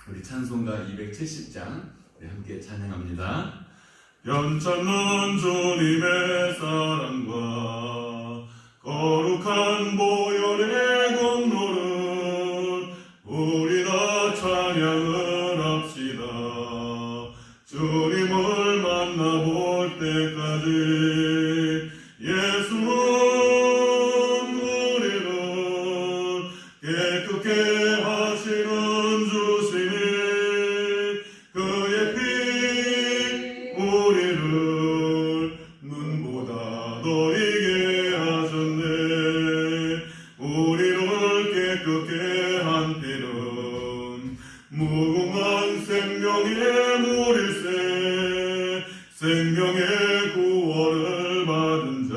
우리 찬송가 270장 우리 함께 찬양합니다. 변찮는 주님의 사랑과 거룩한 보혈의 공로를 우리 다 찬양을 합시다. 주님을 만나볼 때까지 예수는 우리를 깨끗게 하시는 주시니 그의 피 우리를 눈보다 더 이게 하셨네. 우리를 깨끗게 한 피는 무궁한 생명의 물일세. 생명의 구원을 받은 자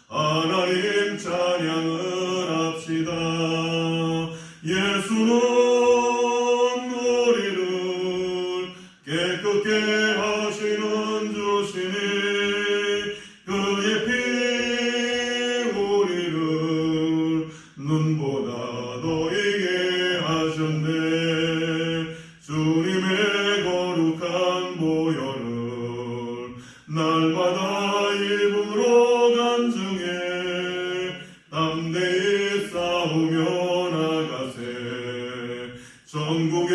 하나님 찬양을 합시다. 예수는 우리를 깨끗게 하시는 주시니 그의 피 우리를 눈보다 더 이게 하셨네. 주님의 거룩한 보혈을 날마다 입으로 간증해 담대히 싸우며 나가세. 전국에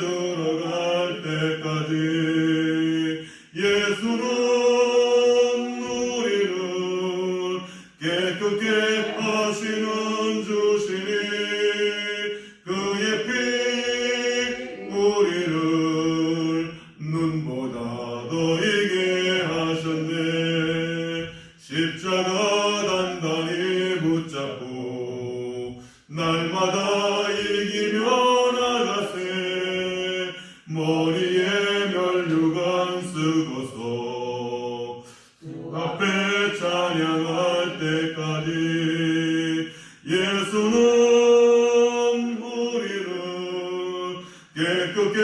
들어갈 때까지 예수는 우리를 깨끗게 하시는 주시니 그의 피 우리를 눈보다 더 이게 하셨네. 십자가 단단히 붙잡고 날마다 이기며 나가세. 머리에 면류관 쓰고서 주 앞에 찬양할 때까지 예수는 우리를 깨끗게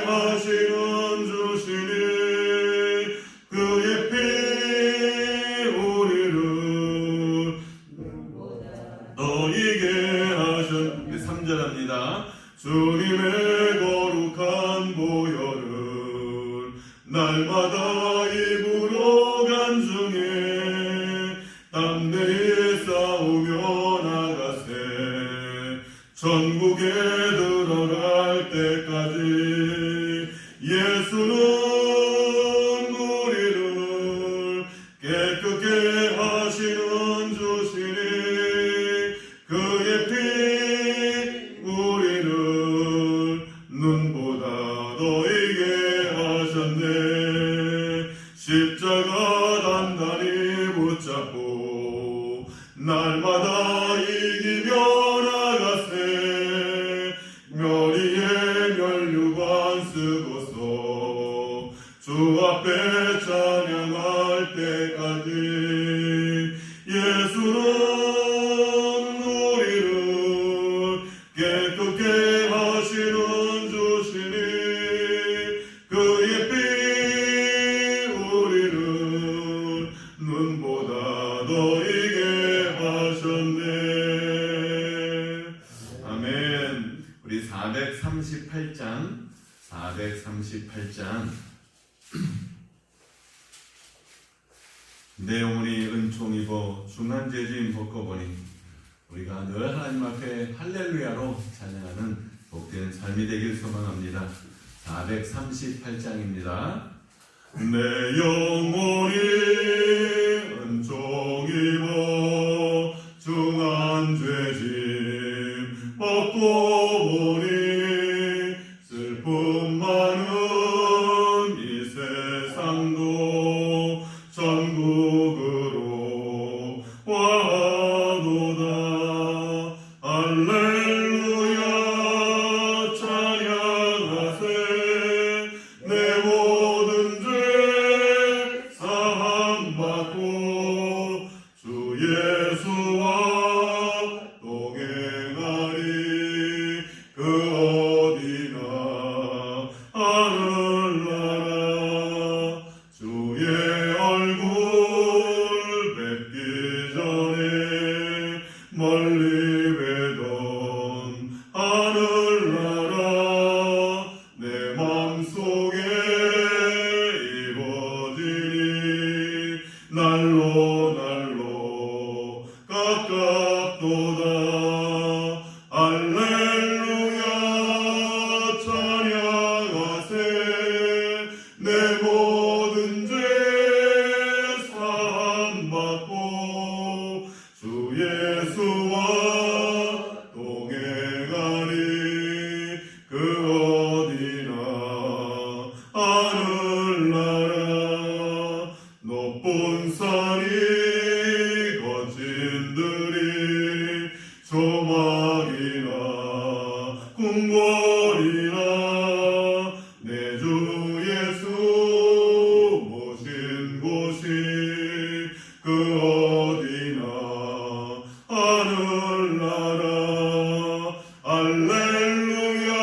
하시는 주시니 그의 피 우리를 너희게 하셨네. 3절합니다. 주님의 거룩한 보혈을 날마다 입으로 간증해 담대히 싸우며 나가세. 전국에 들어갈 때까지 예수는 우리를 깨끗게 하시는 주시니 그의 피 우리를 눈보다 더 이게 하셨네. 십자가 단단히 붙잡고 날마다 이기며 나가세. 머리에 면류관 쓰고서 주 앞에 찬양할 때까지 예수는 우리를 깨끗게 하시는 주시니 그의 피 우리를 눈보다 더 이게 하셨네. 아멘. 우리 438장 내 영혼이 은총 입어 중한 죄짐 벗고보니. 우리가 늘 하나님 앞에 할렐루야로 찬양하는 복된 삶이 되길 소망합니다. 438장입니다. 내 영혼이 은총 입어 중한 죄짐 벗고 보니 슬픔 많은 이 세상도 전국으로 와도다. 할렐루야 찬양하세. 내 모든 죄 사함받고 주 예수와 동행하리. 그 궁궐이나 내 주 예수 모신 곳이 그 어디나 하늘나라 할렐루야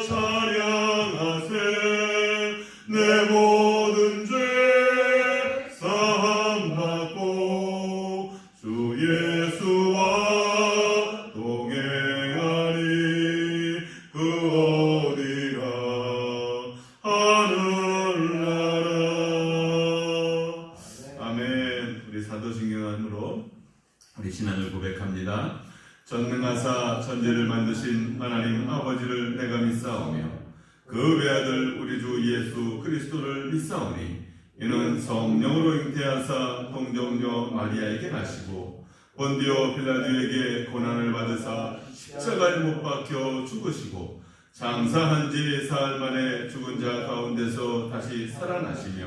찬양하세 내 모든 죄 사함 받고 주 예수와 동행하리 그 어디나 하늘나라. 아멘. 우리 사도신경으로 우리 신앙을 고백합니다. 전능하사 천지를 만드신 하나님 아버지를 내가 믿사오며 그 외아들 우리 주 예수 그리스도를 믿사오니 이는 성령으로 잉태하사 동정녀 마리아에게 나시고 본디오 빌라도에게 고난을 받으사 십자가에 못 박혀 죽으시고 장사한 지 사흘 만에 죽은 자 가운데서 다시 살아나시며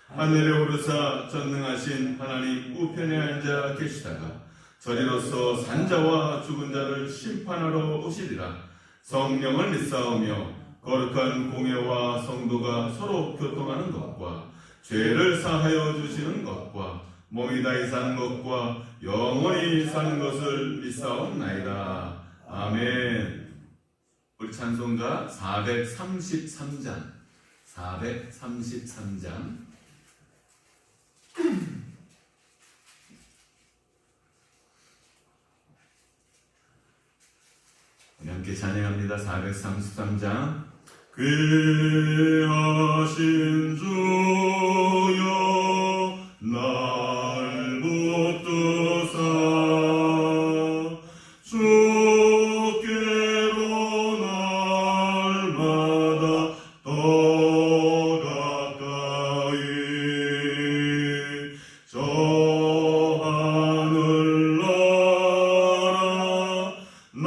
하늘에 오르사 전능하신 하나님 우편에 앉아 계시다가 저리로서 산자와 죽은 자를 심판하러 오시리라. 성령을 믿사오며 거룩한 공회와 성도가 서로 교통하는 것과 죄를 사하여 주시는 것과 몸이 다히 사는 것과 영원히 사는 것을 믿사옵나이다. 아멘. 우리 찬송가 433장 433장 함께 찬양합니다. 433장 귀하신 주여 날 붙드사 주께로 날마다 더 가까이 저 하늘나라 나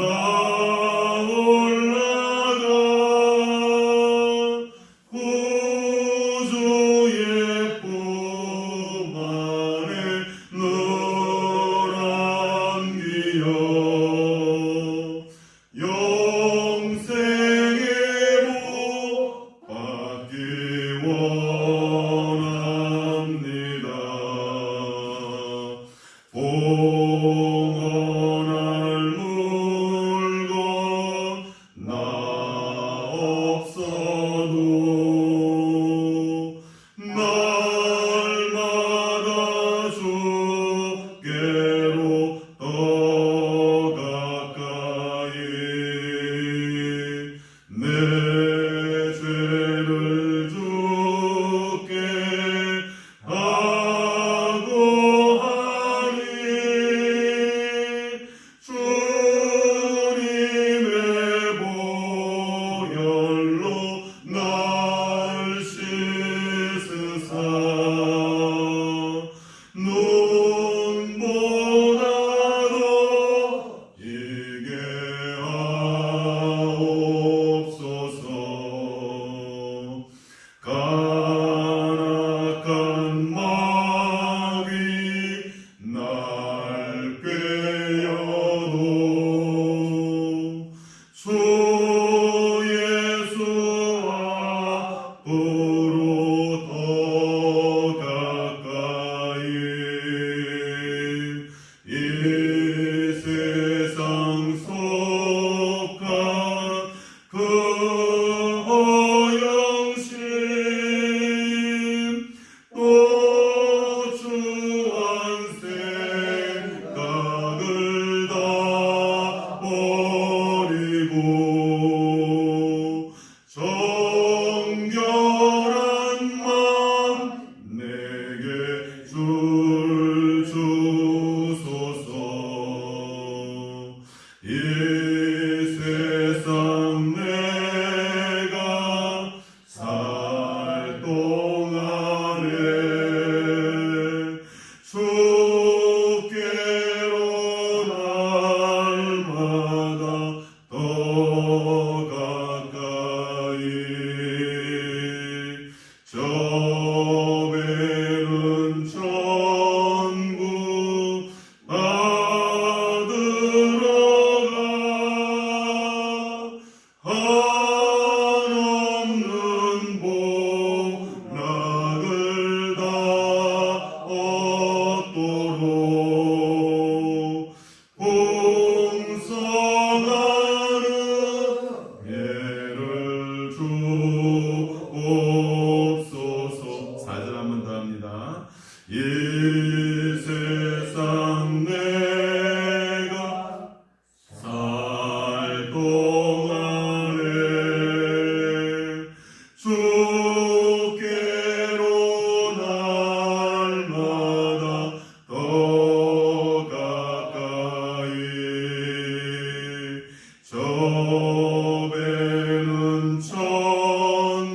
배는 천국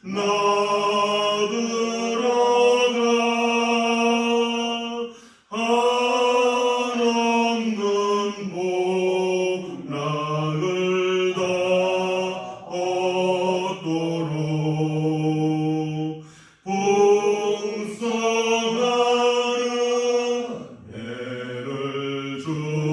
나들어가 한없는 복락을 다 얻도록 풍성하는 애를 주옵소서.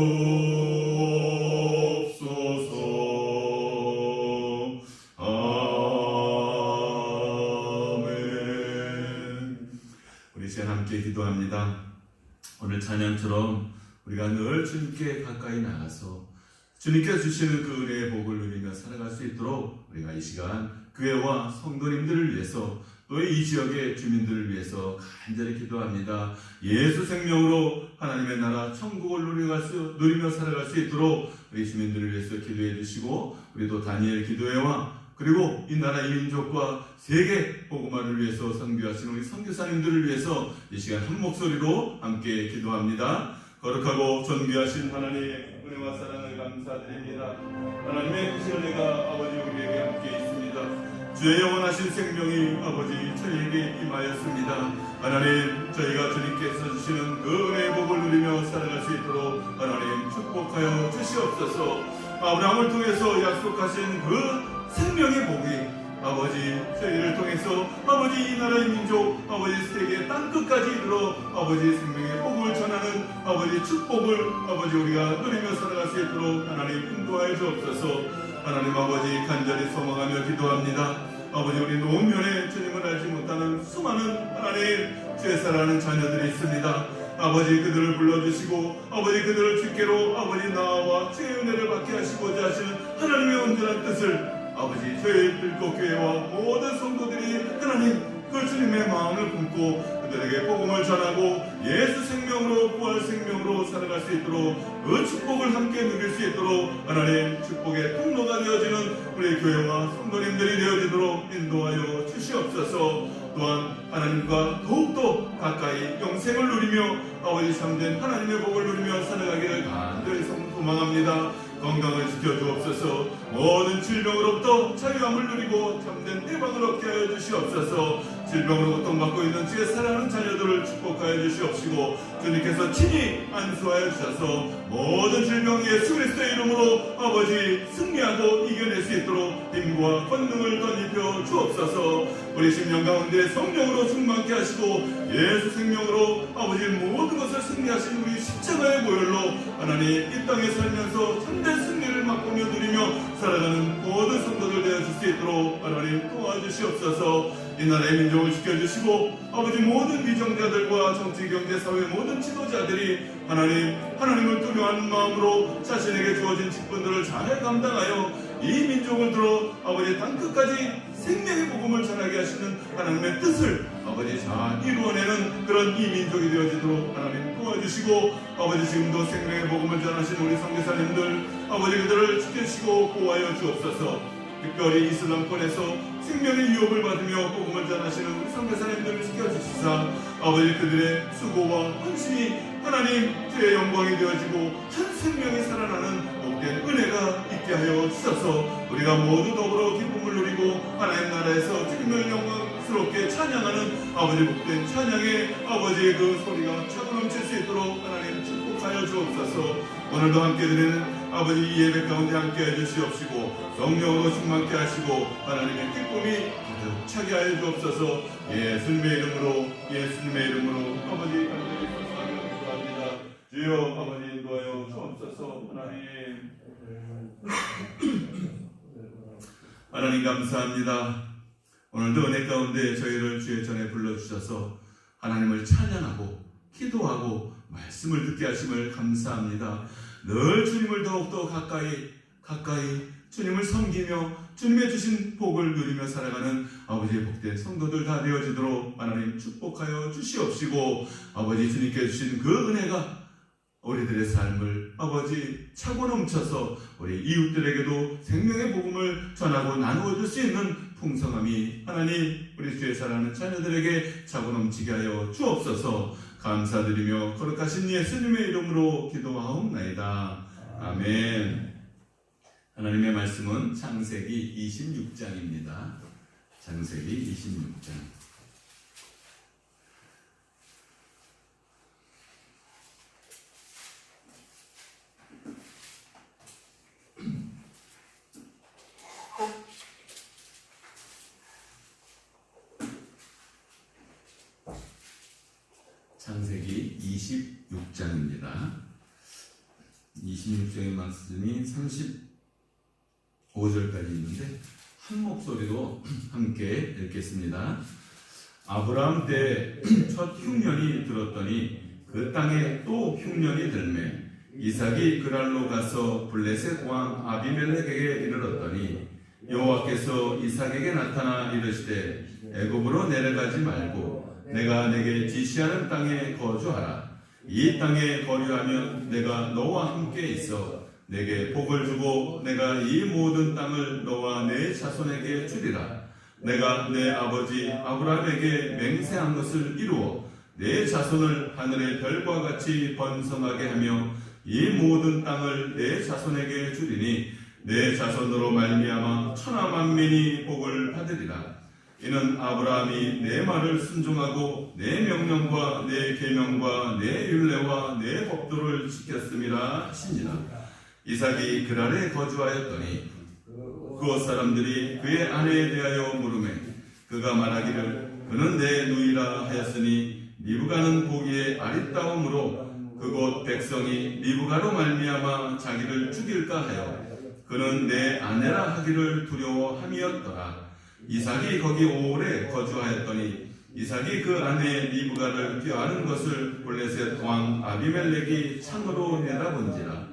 아멘. 우리 이제 함께 기도합니다. 오늘 찬양처럼 우리가 늘 주님께 가까이 나가서 주님께서 주시는 그 은혜의 복을 누리며 살아갈 수 있도록 우리가 이 시간 교회와 성도님들을 위해서 또 이 지역의 주민들을 위해서 간절히 기도합니다. 예수 생명으로 하나님의 나라 천국을 누리며 살아갈 수 있도록 우리 주민들을 위해서 기도해 주시고, 우리도 다니엘 기도회와 그리고 이 나라 이 민족과 세계 복음화를 위해서 선교하시는 우리 선교사님들을 위해서 이 시간 한 목소리로 함께 기도합니다. 거룩하고 존귀하신 하나님의 은혜와 사랑을 감사드립니다. 하나님의 크신 은혜가 아버지 우리에게 함께 있습니다. 주의 영원하신 생명이 아버지 저희에게 임하였습니다. 하나님, 저희가 주님께서 주시는 그 은혜의 복을 누리며 살아갈 수 있도록 하나님 축복하여 주시옵소서. 아브라함을 통해서 약속하신 그 생명의 복이 아버지 저희를 통해서 아버지 이 나라의 민족 아버지 세계 땅끝까지 이르러 아버지 생명의 복을 전하는 아버지 축복을 아버지 우리가 누리며 살아갈 수 있도록 하나님 인도하여 주옵소서. 하나님 아버지 간절히 소망하며 기도합니다. 아버지 우리 노면에 주님을 알지 못하는 수많은 하나님 주의 사랑하는 자녀들이 있습니다. 아버지 그들을 불러주시고 아버지 그들을 주께로 아버지 나와 주의 은혜를 받게 하시고자 하시는 하나님의 온전한 뜻을 아버지 저희 들꽃교회와 모든 성도들이 하나님 그 주님의 마음을 품고 그들에게 복음을 전하고 예수 생명으로 부활 생명으로 살아갈 수 있도록 그 축복을 함께 누릴 수 있도록 하나님 축복의 통로가 되어지는 우리 교회와 성도님들이 되어지도록 인도하여 주시옵소서. 또한 하나님과 더욱더 가까이 영생을 누리며 아버지 참된 하나님의 복을 누리며 살아가기를 간절히 소망합니다. 건강을 지켜주옵소서. 모든 질병으로부터 자유함을 누리고 참된 해방을 얻게 하여 주시옵소서. 질병으로 고통받고 있는 주의 사랑하는 자녀들을 축복하여 주시옵시고 주님께서 친히 안수하여 주셔서 모든 질병 예수 그리스도의 이름으로 아버지 승리하고 이겨낼 수 있도록 힘과 권능을 덧입혀 주옵소서. 우리 심령 가운데 성령으로 충만케 하시고 예수 생명으로 아버지 모든 것을 승리하신 우리 십자가의 보혈로 하나님 이 땅에 살면서 참된 승리를 맛보며 누리며 살아가는 모든 성도들 되어줄 수 있도록 하나님 도와주시옵소서. 이 나라의 민족을 지켜주시고 아버지 모든 위정자들과 정치, 경제, 사회 모든 지도자들이 하나님을 두려워하는 마음으로 자신에게 주어진 직분들을 잘 감당하여 이 민족을 들어 아버지 땅끝까지 생명의 복음을 전하게 하시는 하나님의 뜻을 아버지 잘 이루어내는 그런 이 민족이 되어지도록 하나님 도와주시고 아버지 지금도 생명의 복음을 전하시는 우리 선교사님들 아버지 그들을 지키시고 보호하여 주옵소서. 특별히 이슬람권에서 생명의 유업을 받으며 복음을 전하시는 우리 선교사님들을 지켜주시사 아버지 그들의 수고와 헌신이 하나님 주의 영광이 되어지고 한 생명이 살아나는 복된 은혜가 있게 하여 주셔서 우리가 모두 더불어 기쁨을 누리고 하나님 나라에서 주님을 영광스럽게 찬양하는 아버지 복된 찬양의 아버지의 그 소리가 차고 넘칠 수 있도록 하나님 축복하여 주옵소서. 오늘도 함께 드리는 아버지 이 예배 가운데 함께 해주시옵시고 성령으로 충만케 하시고 하나님의 기쁨이 가득 차게 하여 주옵소서. 예수님의 이름으로 아버지 간절히 감사하며 기도합니다. 주여 아버지 인도하여 주옵소서. 하나님 감사합니다. 오늘도 은혜 가운데 저희를 주의 전에 불러주셔서 하나님을 찬양하고 기도하고 말씀을 듣게 하심을 감사합니다. 늘 주님을 더욱더 가까이 주님을 섬기며 주님의 주신 복을 누리며 살아가는 아버지의 복된 성도들 다 되어지도록 하나님 축복하여 주시옵시고 아버지 주님께 주신 그 은혜가 우리들의 삶을 아버지 차고 넘쳐서 우리 이웃들에게도 생명의 복음을 전하고 나누어 줄 수 있는 풍성함이 하나님 우리 주의 사랑하는 자녀들에게 차고 넘치게 하여 주옵소서. 감사드리며 거룩하신 예수님의 이름으로 기도하옵나이다. 아멘. 하나님의 말씀은 창세기 26장입니다. 창세기 26장. 창세기 26장입니다. 26장의 말씀이 35절까지 있는데 한 목소리로 함께 읽겠습니다. 아브라함 때 첫 흉년이 들었더니 그 땅에 또 흉년이 들매 이삭이 그랄로 가서 블레셋 왕 아비멜렉에게 이르렀더니 여호와께서 이삭에게 나타나 이르시되 애굽으로 내려가지 말고 내가 내게 지시하는 땅에 거주하라. 이 땅에 거류하면 내가 너와 함께 있어 내게 복을 주고 내가 이 모든 땅을 너와 내 자손에게 주리라. 내가 내 아버지 아브라함에게 맹세한 것을 이루어 내 자손을 하늘의 별과 같이 번성하게 하며 이 모든 땅을 내 자손에게 주리니 내 자손으로 말미암아 천하 만민이 복을 받으리라. 이는 아브라함이 내 말을 순종하고 내 명령과 내 계명과 내 율례와 내 법도를 지켰음이라 하시니라. 이삭이 그랄에 거주하였더니 그곳 사람들이 그의 아내에 대하여 물으매 그가 말하기를 그는 내 누이라 하였으니 리브가는 보기에 아리따움으로 그곳 백성이 리브가로 말미암아 자기를 죽일까 하여 그는 내 아내라 하기를 두려워함이었더라. 이삭이 거기 오래 거주하였더니 이삭이 그 아내 리브가를 꾀하는 것을 블레셋 왕 아비멜렉이 창으로 내다본지라.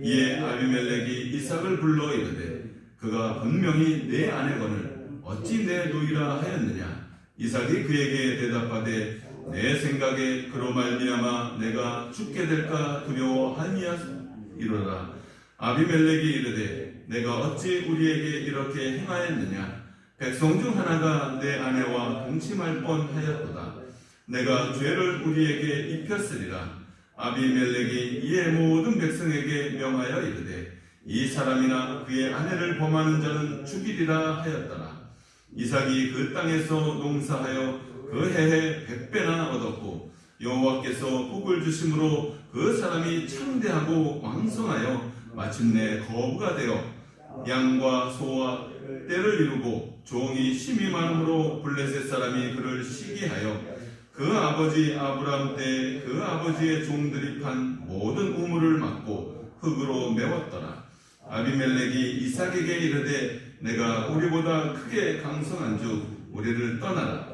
이에 아비멜렉이 이삭을 불러 이르되 그가 분명히 내 아내거늘 어찌 내 누이라 하였느냐. 이삭이 그에게 대답하되 내 생각에 그로 말미암아 내가 죽게 될까 두려워함이니로라. 아비멜렉이 이르되 내가 어찌 우리에게 이렇게 행하였느냐. 백성 중 하나가 내 아내와 동침할 뻔하였도다. 내가 죄를 우리에게 입혔으리라. 아비멜렉이 이에 모든 백성에게 명하여 이르되 이 사람이나 그의 아내를 범하는 자는 죽이리라 하였더라. 이삭이 그 땅에서 농사하여 그 해에 100배나 얻었고 여호와께서 복을 주심으로 그 사람이 창대하고 왕성하여 마침내 거부가 되어 양과 소와 떼를 이루고 종이 심히 많음으로 블레셋 사람이 그를 시기하여 그 아버지 아브라함 때 그 아버지의 종들이 판 모든 우물을 막고 흙으로 메웠더라. 아비멜렉이 이삭에게 이르되 내가 우리보다 크게 강성한 주 우리를 떠나라.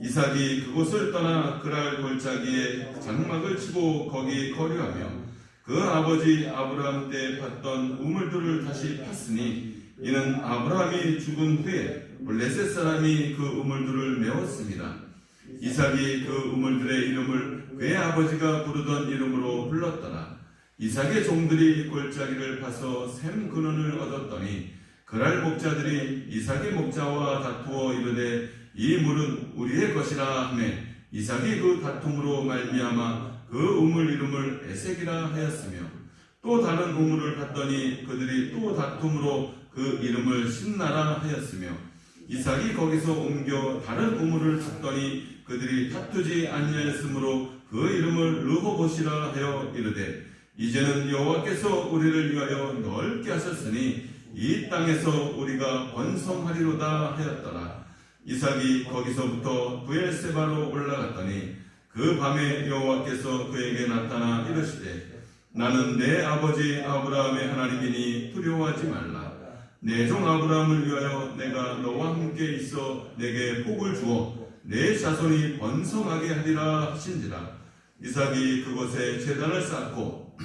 이삭이 그곳을 떠나 그랄 골짜기에 장막을 치고 거기 거류하며 그 아버지 아브라함 때 팠던 우물들을 다시 팠으니 이는 아브라함이 죽은 후에 블레셋 사람이 그 우물들을 메웠습니다. 이삭이 그 우물들의 이름을 그의 아버지가 부르던 이름으로 불렀더라. 이삭의 종들이 골짜기를 파서 샘 근원을 얻었더니 그랄 목자들이 이삭의 목자와 다투어 이르되 이 물은 우리의 것이라 하매 이삭이 그 다툼으로 말미암아 그 우물 이름을 에색이라 하였으며 또 다른 우물을 봤더니 그들이 또 다툼으로 그 이름을 신나라 하였으며 이삭이 거기서 옮겨 다른 우물을 봤더니 그들이 다투지 아니하였으므로 그 이름을 르호봇이라 하여 이르되 이제는 여호와께서 우리를 위하여 넓게 하셨으니 이 땅에서 우리가 번성하리로다 하였더라. 이삭이 거기서부터 부엘세바로 올라갔더니 그 밤에 여호와께서 그에게 나타나 이르시되 나는 내 아버지 아브라함의 하나님이니 두려워하지 말라. 내 종 아브라함을 위하여 내가 너와 함께 있어 내게 복을 주어 내 자손이 번성하게 하리라 하신지라. 이삭이 그곳에 제단을 쌓고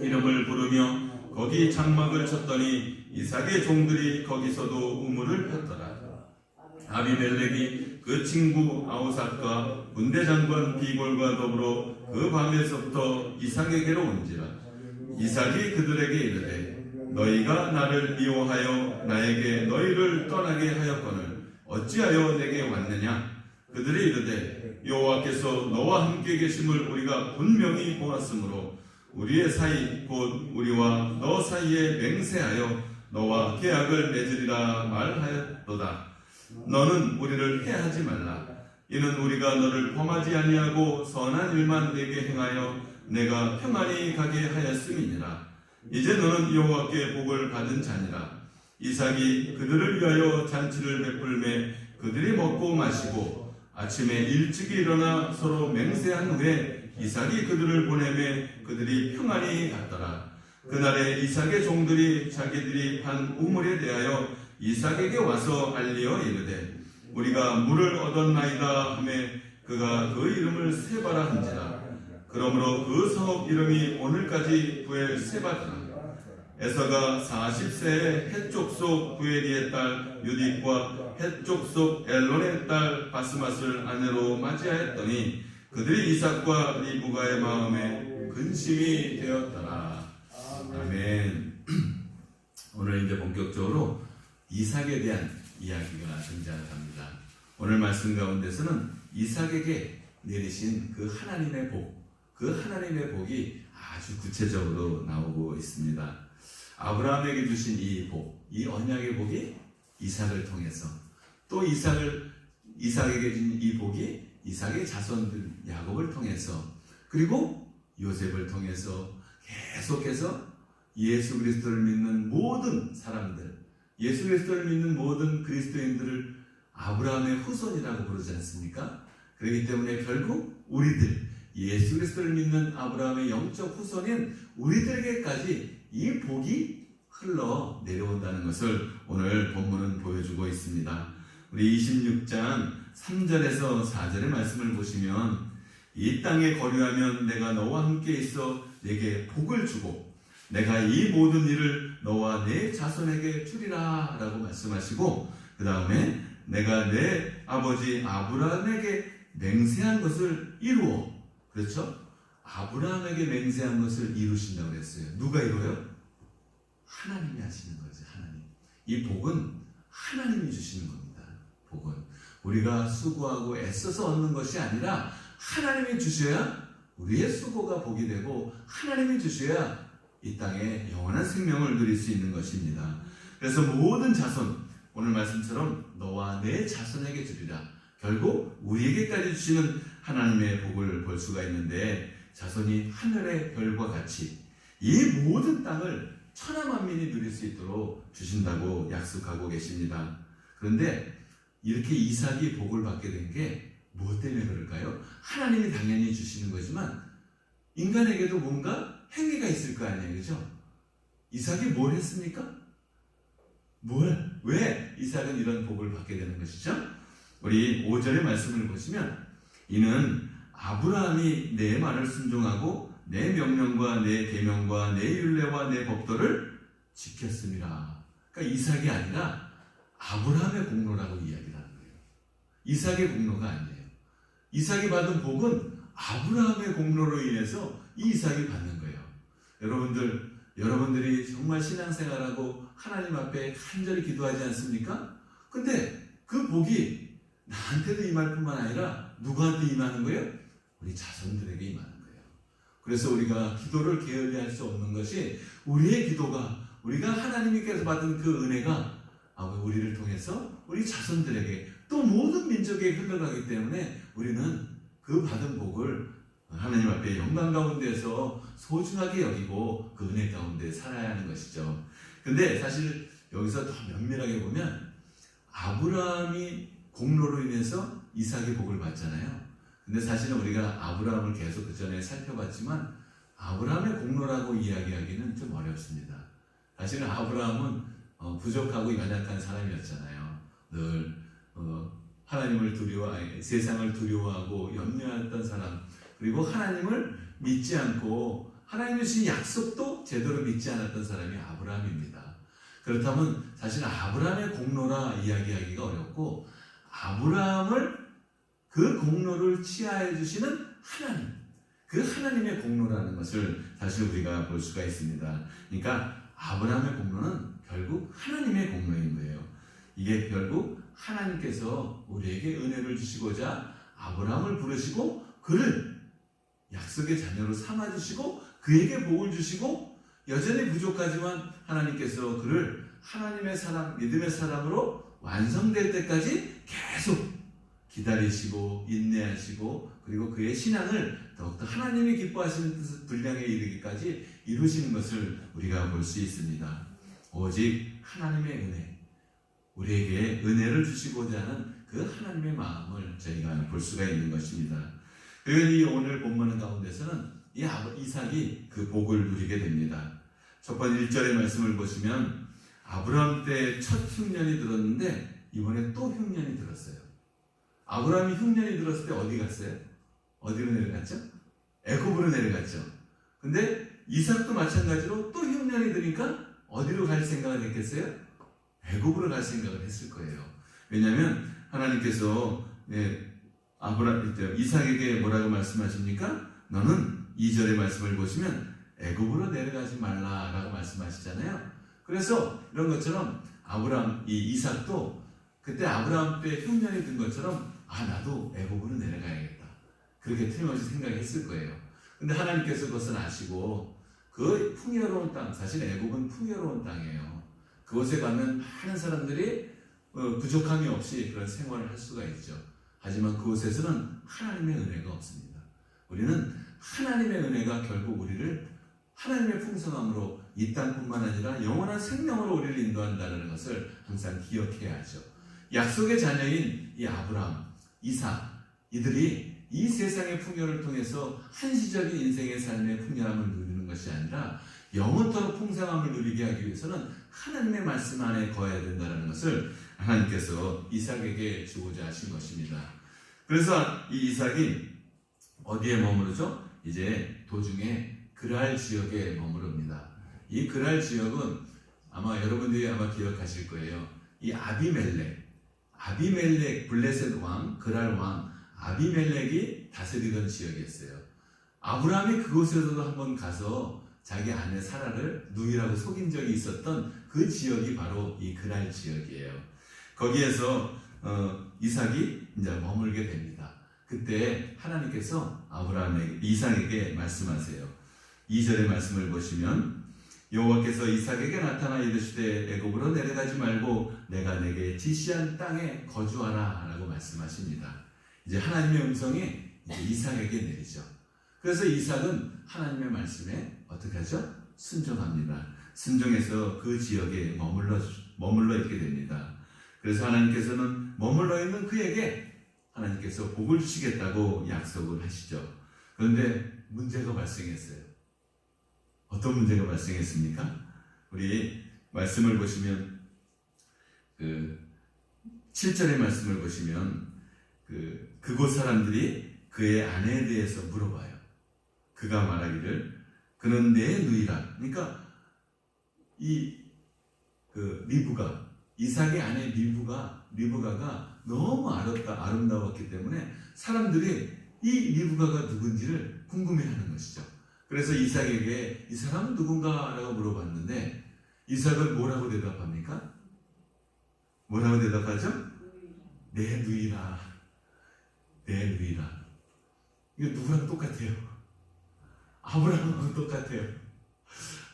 이름을 부르며 거기 장막을 쳤더니 이삭의 종들이 거기서도 우물을 팠더라. 아비멜렉이 그 친구 아우삭과 군대장관 비골과 더불어 그 밤에서부터 이삭에게로 온지라. 이삭이 그들에게 이르되 너희가 나를 미워하여 나에게 너희를 떠나게 하였거늘 어찌하여 내게 왔느냐. 그들이 이르되 여호와께서 너와 함께 계심을 우리가 분명히 보았으므로 우리의 사이 곧 우리와 너 사이에 맹세하여 너와 계약을 맺으리라 말하였도다. 너는 우리를 해하지 말라. 이는 우리가 너를 범하지 아니하고 선한 일만 내게 행하여 내가 평안히 가게 하였음이니라. 이제 너는 여호와께 복을 받은 자니라. 이삭이 그들을 위하여 잔치를 베풀매 그들이 먹고 마시고 아침에 일찍이 일어나 서로 맹세한 후에 이삭이 그들을 보내매 그들이 평안히 갔더라. 그날에 이삭의 종들이 자기들이 판 우물에 대하여 이삭에게 와서 알리어 이르되 우리가 물을 얻었나이다 하매 그가 그 이름을 세바라 한지라. 그러므로 그 성읍 이름이 오늘까지 부엘세바더라. 에서가 40세에 헷족 속 부엘이의 딸 유딕과 헷족 속 엘론의 딸 바스맛을 아내로 맞이하였더니 그들이 이삭과 리브가의 마음에 근심이 되었더라. 아멘. 오늘 이제 본격적으로 이삭에 대한 이야기가 등장합니다. 오늘 말씀 가운데서는 이삭에게 내리신 그 하나님의 복, 그 하나님의 복이 아주 구체적으로 나오고 있습니다. 아브라함에게 주신 이 복, 이 언약의 복이 이삭을 통해서 또 이삭에게 준 이 복이 이삭의 자손들 야곱을 통해서 그리고 요셉을 통해서 계속해서 예수 그리스도를 믿는 모든 사람들, 예수 그리스도를 믿는 모든 그리스도인들을 아브라함의 후손이라고 부르지 않습니까? 그렇기 때문에 결국 우리들, 예수 그리스도를 믿는 아브라함의 영적 후손인 우리들에게까지 이 복이 흘러 내려온다는 것을 오늘 본문은 보여주고 있습니다. 우리 26장 3절에서 4절의 말씀을 보시면 이 땅에 거류하면 내가 너와 함께 있어 내게 복을 주고 내가 이 모든 일을 너와 내 자손에게 주리라 라고 말씀하시고 그 다음에 내가 내 아버지 아브라함에게 맹세한 것을 이루어, 그렇죠? 아브라함에게 맹세한 것을 이루신다고 했어요. 누가 이루어요? 하나님이 하시는 거죠. 하나님. 이 복은 하나님이 주시는 겁니다. 복은 우리가 수고하고 애써서 얻는 것이 아니라 하나님이 주셔야 우리의 수고가 복이 되고 하나님이 주셔야 이 땅에 영원한 생명을 누릴 수 있는 것입니다. 그래서 모든 자손, 오늘 말씀처럼 너와 내 자손에게 주리라. 결국 우리에게까지 주시는 하나님의 복을 볼 수가 있는데 자손이 하늘의 별과 같이 이 모든 땅을 천하만민이 누릴 수 있도록 주신다고 약속하고 계십니다. 그런데 이렇게 이삭이 복을 받게 된 게 무엇 때문에 그럴까요? 하나님이 당연히 주시는 거지만 인간에게도 뭔가 행위가 있을 거 아니에요, 그죠? 이삭이 뭘 했습니까? 왜 이삭은 이런 복을 받게 되는 것이죠? 우리 5절의 말씀을 보시면 이는 아브라함이 내 말을 순종하고 내 명령과 내 계명과 내 율례와 내 법도를 지켰습니다. 그러니까 이삭이 아니라 아브라함의 공로라고 이야기를 하는 거예요. 이삭의 공로가 아니에요. 이삭이 받은 복은 아브라함의 공로로 인해서 이 이삭이 받는 거예요. 여러분들이 정말 신앙생활하고 하나님 앞에 간절히 기도하지 않습니까? 근데 그 복이 나한테도 임할 뿐만 아니라 누구한테 임하는 거예요? 우리 자손들에게 임하는 거예요. 그래서 우리가 기도를 게을리할 수 없는 것이 우리의 기도가 우리가 하나님께서 받은 그 은혜가 우리를 통해서 우리 자손들에게 또 모든 민족에게 흘러가기 때문에 우리는 그 받은 복을 하나님 앞에 영광 가운데서 소중하게 여기고 그 은혜 가운데 살아야 하는 것이죠. 근데 사실 여기서 더 면밀하게 보면 아브라함이 공로로 인해서 이삭의 복을 받잖아요. 근데 사실은 우리가 아브라함을 계속 그 전에 살펴봤지만 아브라함의 공로라고 이야기하기는 좀 어렵습니다. 사실은 아브라함은 부족하고 연약한 사람이었잖아요. 늘 하나님을 세상을 두려워하고 염려했던 사람, 그리고 하나님을 믿지 않고 하나님이 주신 약속도 제대로 믿지 않았던 사람이 아브라함입니다. 그렇다면 사실 아브라함의 공로라 이야기하기가 어렵고 아브라함을 그 공로를 치하해 주시는 하나님, 그 하나님의 공로라는 것을 사실 우리가 볼 수가 있습니다. 그러니까 아브라함의 공로는 결국 하나님의 공로인 거예요. 이게 결국 하나님께서 우리에게 은혜를 주시고자 아브라함을 부르시고 그를 약속의 자녀로 삼아주시고 그에게 복을 주시고 여전히 부족하지만 하나님께서 그를 하나님의 사람, 믿음의 사람으로 완성될 때까지 계속 기다리시고 인내하시고 그리고 그의 신앙을 더욱더 하나님이 기뻐하시는 분량에 이르기까지 이루시는 것을 우리가 볼 수 있습니다. 오직 하나님의 은혜, 우리에게 은혜를 주시고자 하는 그 하나님의 마음을 저희가 볼 수가 있는 것입니다. 그리고 이 오늘 본문 가운데서는 이 이삭이 그 복을 누리게 됩니다. 첫 번째 1절의 말씀을 보시면 아브라함 때 첫 흉년이 들었는데 이번에 또 흉년이 들었어요. 아브라함이 흉년이 들었을 때 어디 갔어요? 어디로 내려갔죠? 애굽으로 내려갔죠. 근데 이삭도 마찬가지로 또 흉년이 드니까 어디로 갈 생각을 했겠어요? 애굽으로 갈 생각을 했을 거예요. 왜냐하면 하나님께서 이삭에게 뭐라고 말씀하십니까? 너는 2절의 말씀을 보시면 애굽으로 내려가지 말라라고 말씀하시잖아요. 그래서 이런 것처럼 이삭도 그때 아브라함 때 흉년이 든 것처럼 나도 애굽으로 내려가야겠다. 그렇게 틀림없이 생각했을 거예요. 근데 하나님께서 그것을 아시고 그 풍요로운 땅, 사실 애굽은 풍요로운 땅이에요. 그곳에 가면 많은 사람들이 부족함이 없이 그런 생활을 할 수가 있죠. 하지만 그곳에서는 하나님의 은혜가 없습니다. 우리는 하나님의 은혜가 결국 우리를 하나님의 풍성함으로 이 땅뿐만 아니라 영원한 생명으로 우리를 인도한다는 것을 항상 기억해야 하죠. 약속의 자녀인 이 아브라함, 이삭, 이들이 이 세상의 풍요를 통해서 한시적인 인생의 삶의 풍요함을 누리는 것이 아니라 영원토록 풍성함을 누리게 하기 위해서는 하나님의 말씀 안에 거해야 된다는 것을 하나님께서 이삭에게 주고자 하신 것입니다. 그래서 이 이삭이 어디에 머무르죠? 이제 도중에 그랄 지역에 머무릅니다. 이 그랄 지역은 아마 여러분들이 기억하실 거예요. 이 아비멜렉 블레셋 왕, 그랄 왕 아비멜렉이 다스리던 지역이었어요. 아브라함이 그곳에서도 한번 가서 자기 아내 사라를 누이라고 속인 적이 있었던 그 지역이 바로 이 그랄 지역이에요. 거기에서 이삭이 이제 머물게 됩니다. 그때 하나님께서 이삭에게 말씀하세요. 2절의 말씀을 보시면 여호와께서 이삭에게 나타나 이르시되 애굽으로 내려가지 말고 내가 내게 지시한 땅에 거주하라 라고 말씀하십니다. 이제 하나님의 음성이 이제 이삭에게 내리죠. 그래서 이삭은 하나님의 말씀에 어떻게 하죠? 순종합니다. 순종해서 그 지역에 머물러 있게 됩니다. 그래서 하나님께서는 머물러 있는 그에게 하나님께서 복을 주시겠다고 약속을 하시죠. 그런데 문제가 발생했어요. 어떤 문제가 발생했습니까? 우리 말씀을 보시면 7절의 말씀을 보시면 그곳 사람들이 그의 아내에 대해서 물어봐요. 그가 말하기를 그는 내 누이라. 그러니까 리브가, 이삭의 아내 리브가가 너무 아름다웠기 때문에 사람들이 이 리브가가 누군지를 궁금해하는 것이죠. 그래서 이삭에게 이 사람은 누군가? 라고 물어봤는데 이삭은 뭐라고 대답합니까? 뭐라고 대답하죠? 내 누이라. 내 누이라. 이거 누구랑 똑같아요? 아브라함하고 똑같아요.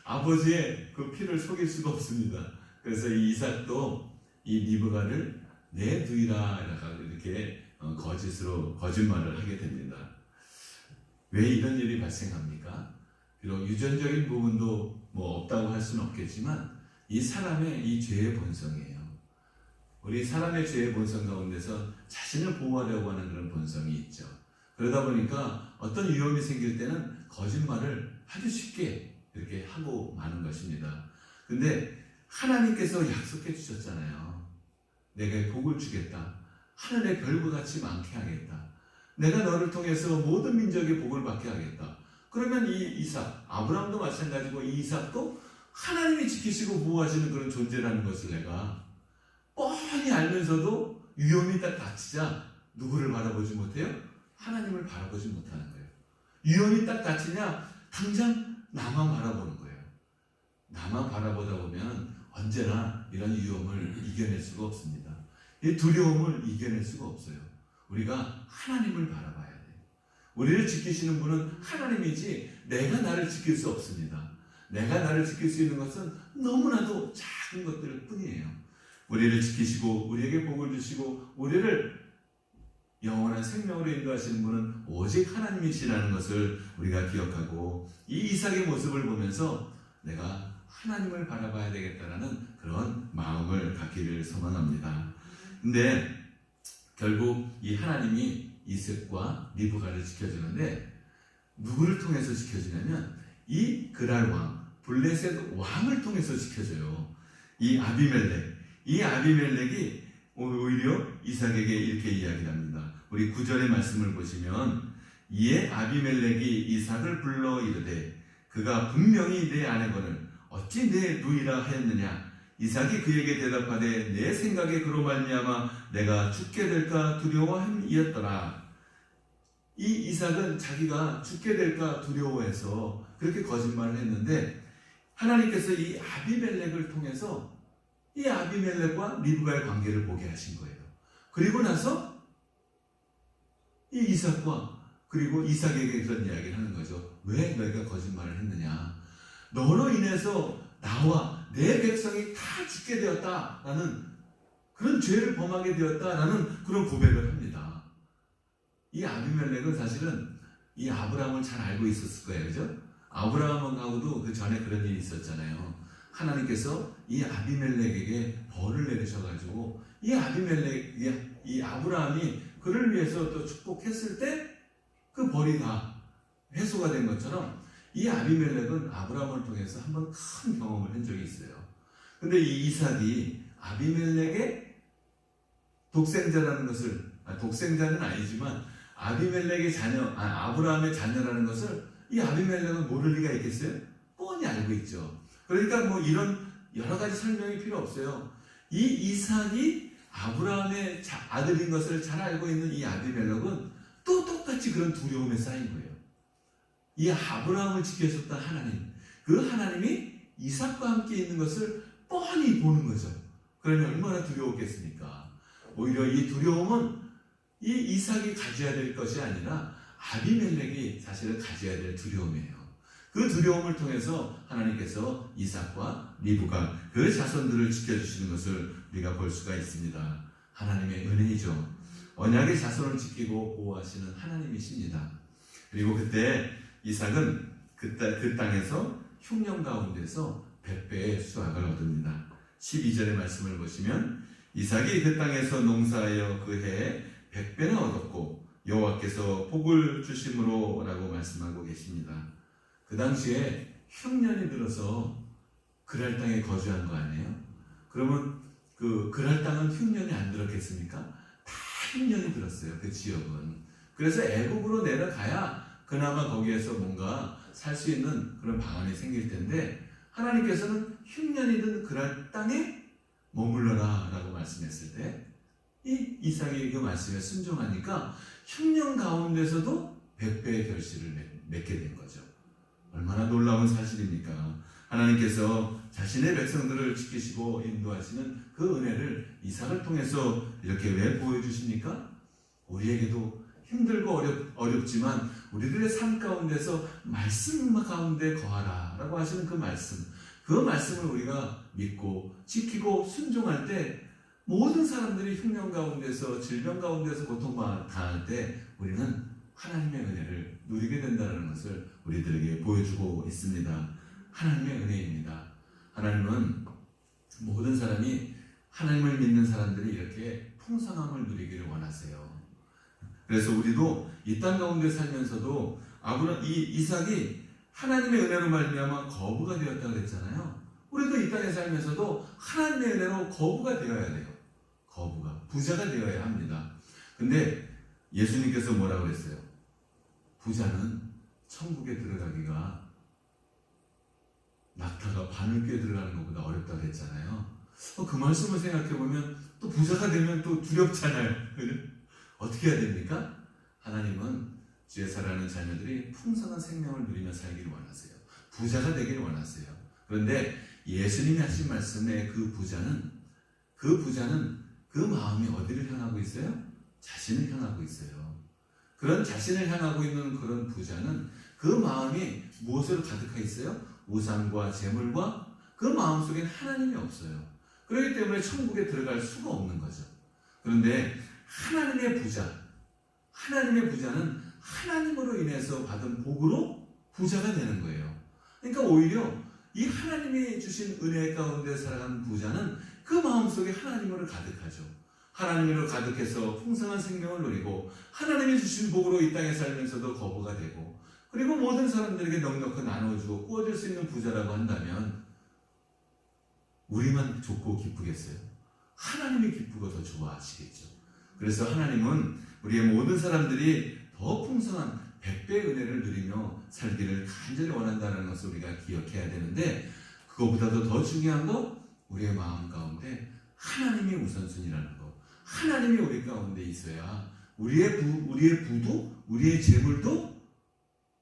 아버지의 그 피를 속일 수가 없습니다. 그래서 이 이삭도 이 리브가를 내 누이라 이렇게 거짓말을 하게 됩니다. 왜 이런 일이 발생합니까? 비록 유전적인 부분도 없다고 할 수는 없겠지만 이 사람의 이 죄의 본성이에요. 우리 사람의 죄의 본성 가운데서 자신을 보호하려고 하는 그런 본성이 있죠. 그러다 보니까 어떤 위험이 생길 때는 거짓말을 아주 쉽게 이렇게 하고 마는 것입니다. 근데 하나님께서 약속해 주셨잖아요. 내가 복을 주겠다. 하늘의 별과 같이 많게 하겠다. 내가 너를 통해서 모든 민족의 복을 받게 하겠다. 그러면 이 이삭, 아브라함도 마찬가지고 이 이삭도 하나님이 지키시고 보호하시는 그런 존재라는 것을 내가 뻔히 알면서도 위험이 딱 닥치자 누구를 바라보지 못해요? 하나님을 바라보지 못하는 거예요. 위험이 딱 닥치냐 당장 나만 바라보는 거예요. 나만 바라보다 보면 언제나 이런 위험을 이겨낼 수가 없습니다. 이 두려움을 이겨낼 수가 없어요. 우리가 하나님을 바라봐야 돼요. 우리를 지키시는 분은 하나님이지 내가 나를 지킬 수 없습니다. 내가 나를 지킬 수 있는 것은 너무나도 작은 것들 뿐이에요. 우리를 지키시고 우리에게 복을 주시고 우리를 영원한 생명으로 인도하시는 분은 오직 하나님이시라는 것을 우리가 기억하고 이 이삭의 모습을 보면서 내가 하나님을 바라봐야 되겠다라는 그런 마음을 갖기를 소망합니다. 근데 결국 이 하나님이 이삭과 리브가를 지켜주는데 누구를 통해서 지켜주냐면 이 그랄 왕, 블레셋 왕을 통해서 지켜줘요. 이 아비멜렉이 오히려 이삭에게 이렇게 이야기를 합니다. 우리 9절의 말씀을 보시면 이에 아비멜렉이 이삭을 불러 이르되 그가 분명히 내 아내거늘 어찌 내 누이라 하였느냐. 이삭이 그에게 대답하되 내 생각에 그로 말미암아 내가 죽게 될까 두려워함이었더라. 이 이삭은 자기가 죽게 될까 두려워해서 그렇게 거짓말을 했는데 하나님께서 이 아비멜렉을 통해서 이 아비멜렉과 리브가의 관계를 보게 하신 거예요. 그리고 나서 이 이삭과 그리고 이삭에게 그런 이야기를 하는 거죠. 왜 너희가 거짓말을 했느냐. 너로 인해서 나와 내 백성이 다 죽게 되었다라는 그런 죄를 범하게 되었다라는 그런 고백을 합니다. 이 아비멜렉은 사실은 이 아브라함을 잘 알고 있었을 거예요. 그죠? 아브라함하고도 그 전에 그런 일이 있었잖아요. 하나님께서 이 아비멜렉에게 벌을 내리셔가지고 이 아브라함이 그를 위해서 또 축복했을 때 그 벌이 다 회수가 된 것처럼 이 아비멜렉은 아브라함을 통해서 한번 큰 경험을 한 적이 있어요. 근데 이 이삭이 아비멜렉의 독생자라는 것을, 독생자는 아니지만 아비멜렉의 자녀, 아브라함의 자녀라는 것을 이 아비멜렉은 모를 리가 있겠어요? 뻔히 알고 있죠. 그러니까 뭐 이런 여러 가지 설명이 필요 없어요. 이 이삭이 아브라함의 아들인 것을 잘 알고 있는 이 아비멜렉은 또 똑같이 그런 두려움에 쌓인 거예요. 이 아브라함을 지켜줬던 하나님, 그 하나님이 이삭과 함께 있는 것을 뻔히 보는 거죠. 그러니 얼마나 두려웠겠습니까? 오히려 이 두려움은 이 이삭이 가져야 될 것이 아니라 아비멜렉이 사실은 가져야 될 두려움이에요. 그 두려움을 통해서 하나님께서 이삭과 리브가 그 자손들을 지켜주시는 것을 우리가 볼 수가 있습니다. 하나님의 은혜이죠. 언약의 자손을 지키고 보호하시는 하나님이십니다. 그리고 그때 이삭은 그 땅에서 흉년 가운데서 100배의 수확을 얻습니다. 12절의 말씀을 보시면 이삭이 그 땅에서 농사하여 그 해에 100배나 얻었고 여호와께서 복을 주심으로 라고 말씀하고 계십니다. 그 당시에 흉년이 들어서 그랄 땅에 거주한 거 아니에요? 그러면 그 그랄 땅은 흉년이 안 들었겠습니까? 다 흉년이 들었어요. 그 지역은. 그래서 애국으로 내려가야 그나마 거기에서 뭔가 살 수 있는 그런 방안이 생길 텐데 하나님께서는 흉년이 든 그랄 땅에 머물러라 라고 말씀했을 때 이 이삭이 그 말씀에 순종하니까 흉년 가운데서도 100배의 결실을 맺게 된 거죠. 얼마나 놀라운 사실입니까? 하나님께서 자신의 백성들을 지키시고 인도하시는 그 은혜를 이삭을 통해서 이렇게 왜 보여주십니까? 우리에게도 힘들고 어렵지만 우리들의 삶 가운데서 말씀 가운데 거하라 라고 하시는 그 말씀을 우리가 믿고 지키고 순종할 때 모든 사람들이 흉년 가운데서 질병 가운데서 고통당할 때 우리는 하나님의 은혜를 누리게 된다는 것을 우리들에게 보여주고 있습니다. 하나님의 은혜입니다. 하나님은 모든 사람이 하나님을 믿는 사람들이 이렇게 풍성함을 누리기를 원하세요. 그래서 우리도 이 땅 가운데 살면서도 이삭이 하나님의 은혜로 말미암아 거부가 되었다고 했잖아요. 우리도 이 땅에 살면서도 하나님의 은혜로 거부가 되어야 돼요. 부자가 되어야 합니다. 근데 예수님께서 뭐라고 했어요? 부자는 천국에 들어가기가 낙타가 바늘귀에 들어가는 것보다 어렵다고 했잖아요. 그 말씀을 생각해보면 또 부자가 되면 또 두렵잖아요. 어떻게 해야 됩니까? 하나님은 주의 사랑하는 자녀들이 풍성한 생명을 누리며 살기를 원하세요. 부자가 되기를 원하세요. 그런데 예수님이 하신 말씀에 그 부자는 그 마음이 어디를 향하고 있어요? 자신을 향하고 있어요. 그런 자신을 향하고 있는 그런 부자는 그 마음이 무엇으로 가득해 있어요? 우상과 재물과 그 마음속엔 하나님이 없어요. 그렇기 때문에 천국에 들어갈 수가 없는 거죠. 그런데 하나님의 부자는 하나님으로 인해서 받은 복으로 부자가 되는 거예요. 그러니까 오히려 이 하나님이 주신 은혜 가운데 살아가는 부자는 그 마음속에 하나님으로 가득하죠. 하나님으로 가득해서 풍성한 생명을 누리고 하나님이 주신 복으로 이 땅에 살면서도 거부가 되고, 그리고 모든 사람들에게 넉넉히 나눠주고 꾸어줄 수 있는 부자라고 한다면 우리만 좋고 기쁘겠어요? 하나님이 기쁘고 더 좋아하시겠죠. 그래서 하나님은 우리의 모든 사람들이 더 풍성한 100배의 은혜를 누리며 살기를 간절히 원한다는 것을 우리가 기억해야 되는데, 그거보다도 더 중요한 거, 우리의 마음 가운데 하나님이 우선순위라는 거. 하나님이 우리 가운데 있어야 우리의 부도, 우리의 재물도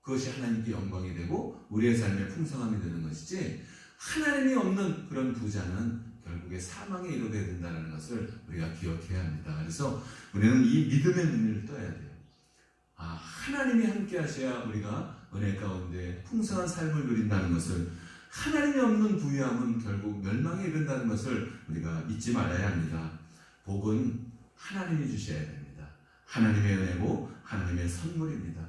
그것이 하나님께 영광이 되고 우리의 삶의 풍성함이 되는 것이지, 하나님이 없는 그런 부자는 결국에 사망에 이르게 된다는 것을 우리가 기억해야 합니다. 그래서 우리는 이 믿음의 눈을 떠야 돼요. 하나님이 함께 하셔야 우리가 은혜 가운데 풍성한 삶을 누린다는 것을, 하나님이 없는 부유함은 결국 멸망에 이른다는 것을 우리가 잊지 말아야 합니다. 복은 하나님이 주셔야 됩니다. 하나님의 은혜고 하나님의 선물입니다.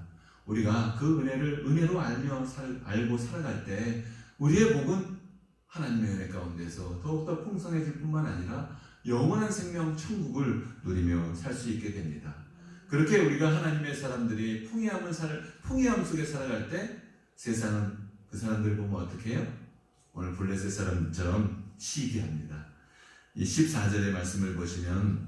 우리가 그 은혜를 은혜로 알고 살아갈 때 우리의 복은 하나님의 은혜 가운데서 더욱더 풍성해질 뿐만 아니라 영원한 생명 천국을 누리며 살 수 있게 됩니다. 그렇게 우리가 하나님의 사람들이 풍요함 속에 살아갈 때 세상은 그 사람들 보면 어떻게 해요? 오늘 블레셋 사람처럼 시기합니다. 이 14절의 말씀을 보시면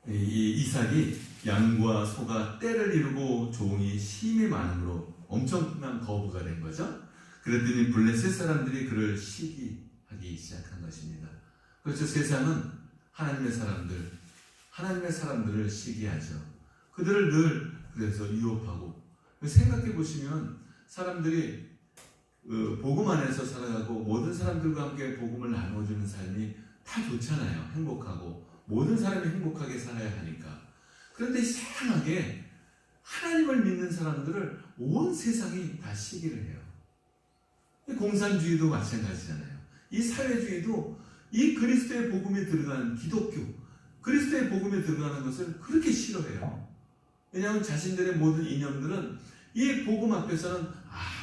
이 이삭이 양과 소가 떼를 이루고 종이 심히 많음으로 엄청난 거부가 된 거죠. 그랬더니 블레셋 사람들이 그를 시기하기 시작한 것입니다. 그렇죠. 세상은 하나님의 사람들을 시기하죠. 그들을 늘 그래서 유혹하고, 생각해 보시면 사람들이 복음 안에서 살아가고 모든 사람들과 함께 복음을 나눠주는 삶이 다 좋잖아요. 행복하고 모든 사람이 행복하게 살아야 하니까. 그런데 이상하게 하나님을 믿는 사람들을 온 세상이 다 시기를 해요. 공산주의도 마찬가지잖아요. 이 사회주의도 이 그리스도의 복음에 들어가는 기독교, 그리스도의 복음에 들어가는 것을 그렇게 싫어해요. 왜냐하면 자신들의 모든 이념들은 이 복음 앞에서는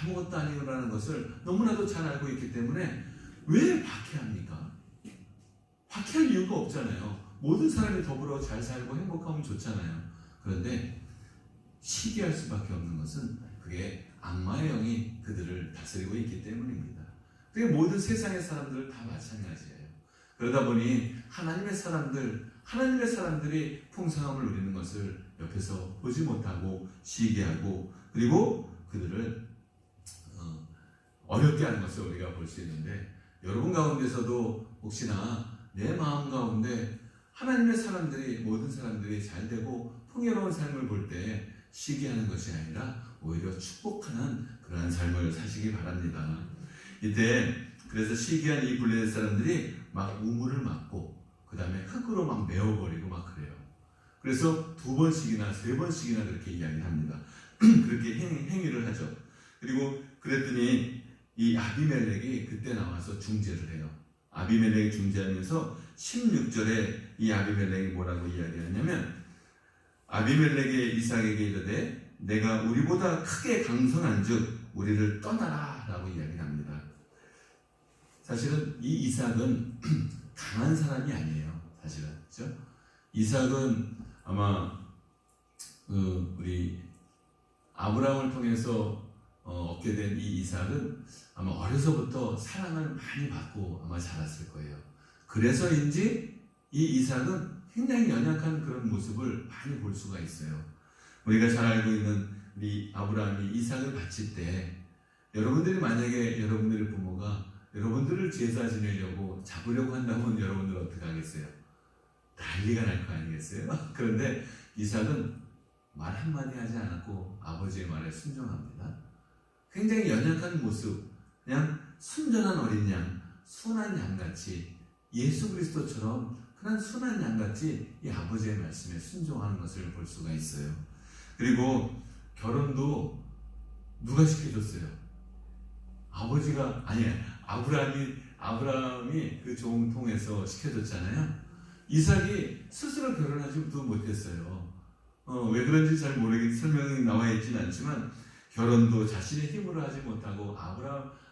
아무것도 아니라는 것을 너무나도 잘 알고 있기 때문에 왜 박해합니까? 박해할 이유가 없잖아요. 모든 사람이 더불어 잘 살고 행복하면 좋잖아요. 그런데 시기할 수밖에 없는 것은 그게 악마의 영이 그들을 다스리고 있기 때문입니다. 그게 모든 세상의 사람들은 다 마찬가지예요. 그러다 보니 하나님의 사람들이 풍성함을 누리는 것을 옆에서 보지 못하고 시기하고, 그리고 그들을 어렵게 하는 것을 우리가 볼 수 있는데, 여러분 가운데서도 혹시나 내 마음 가운데 하나님의 모든 사람들이 잘 되고 풍요로운 삶을 볼 때 시기하는 것이 아니라 오히려 축복하는 그러한 삶을 사시기 바랍니다. 이때 그래서 시기한 이 블레셋 사람들이 막 우물을 막고 그 다음에 흙으로 막 메워버리고 막 그래요. 그래서 2번씩이나 3번씩이나 그렇게 이야기합니다. 그렇게 행위를 하죠. 그리고 그랬더니 이 아비멜렉이 그때 나와서 중재를 해요. 아비멜렉이 중재하면서 16절에 이 아비멜렉이 뭐라고 이야기하냐면, 아비멜렉이 이삭에게 이르되 내가 우리보다 크게 강선한즉 우리를 떠나라 라고 이야기합니다. 사실은 이 이삭은 강한 사람이 아니에요. 사실은, 그렇죠? 이삭은 아마 우리 아브라함을 통해서 얻게 된 이 이삭은 아마 어려서부터 사랑을 많이 받고 아마 자랐을 거예요. 그래서인지 이 이삭은 굉장히 연약한 그런 모습을 많이 볼 수가 있어요. 우리가 잘 알고 있는 우리 아브라함이 이삭을 바칠 때, 여러분들이 만약에 여러분들의 부모가 여러분들을 제사 지내려고 잡으려고 한다면 여러분들 어떻게 하겠어요? 난리가 날 거 아니겠어요? 그런데 이삭은 말 한마디 하지 않았고 아버지의 말에 순종합니다. 굉장히 연약한 모습, 그냥 순전한 어린 양, 순한 양같이, 예수 그리스도처럼 그런 순한 양같이 이 아버지의 말씀에 순종하는 것을 볼 수가 있어요. 그리고 결혼도 누가 시켜줬어요? 아버지가, 아니야, 아브라함이 그 종 통해서 시켜줬잖아요. 이삭이 스스로 결혼하지도 못했어요. 왜 그런지 잘 모르겠, 설명이 나와 있지는 않지만, 결혼도 자신의 힘으로 하지 못하고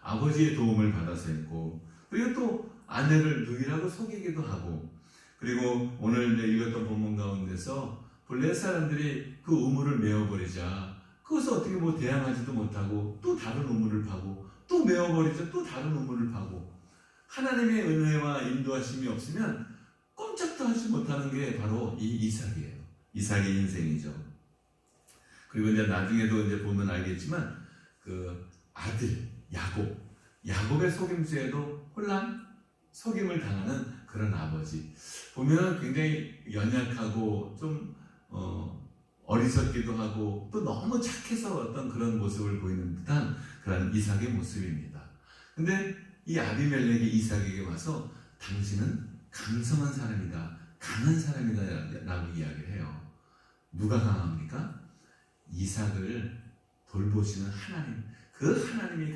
아버지의 도움을 받아서 했고, 그리고 또 아내를 누이라고 속이기도 하고, 그리고 오늘 이제 읽었던 본문 가운데서 블레셋 사람들이 그 우물을 메어버리자 그것을 어떻게 뭐 대항하지도 못하고 또 다른 우물을 파고 또 메어버리자 또 다른 우물을 파고, 하나님의 은혜와 인도하심이 없으면 꼼짝도 하지 못하는 게 바로 이 이삭이에요. 이삭의 인생이죠. 그리고 이제 나중에도 이제 보면 알겠지만 그 아들 야곱의 속임수에도 혼란, 속임을 당하는 그런 아버지. 보면 굉장히 연약하고 좀 어리석기도 하고 또 너무 착해서 어떤 그런 모습을 보이는 듯한 그런 이삭의 모습입니다. 근데 이 아비멜렉이 이삭에게 와서 당신은 강성한 사람이다, 강한 사람이다 라고 이야기를 해요. 누가 강합니까? 이삭을 돌보시는 하나님, 그 하나님이